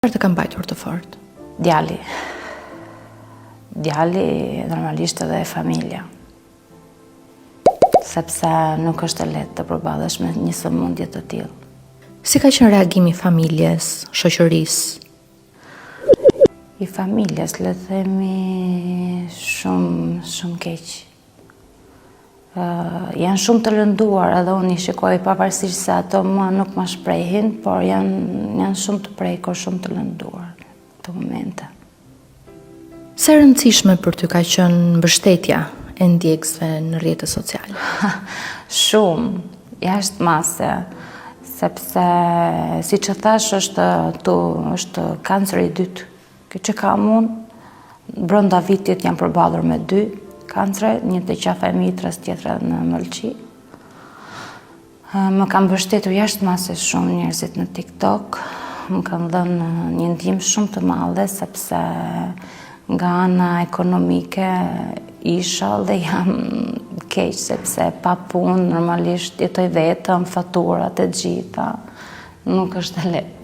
Çfarë të ka mbajtur të fortë? Djali. Djali normalisht edhe e familja. Sepse nuk është e lehtë të përballesh me një sëmundje të tillë. Si ka qenë reagimi i familjes, shoqërisë? I familjes, le të themi, shumë keq. Janë shumë të lënduar, edhe unë i shikoj pavarësisht se ato mua nuk më shprehin, por janë shumë të prekur, shumë të lënduar në të momente. Sa e rëndësishme për ty ka qenë mbështetja e ndjekësve në rrjetet sociale? Shumë, jashtë mase, sepse siç e thash është kanceri i dytë. Kjo që kam unë, brenda vitit jam përballur me 2 kancre, një të qafa e mitrës, tjetra në mëlçi. Më kam mbështetur jashtë mase shumë njerëzit në TikTok, më kanë dhënë një ndihmë shumë të madhe, sepse nga ana ekonomike isha dhe jam keq, sepse pa punë normalisht jetoj vetëm, faturat e gjitha, nuk është e lehtë.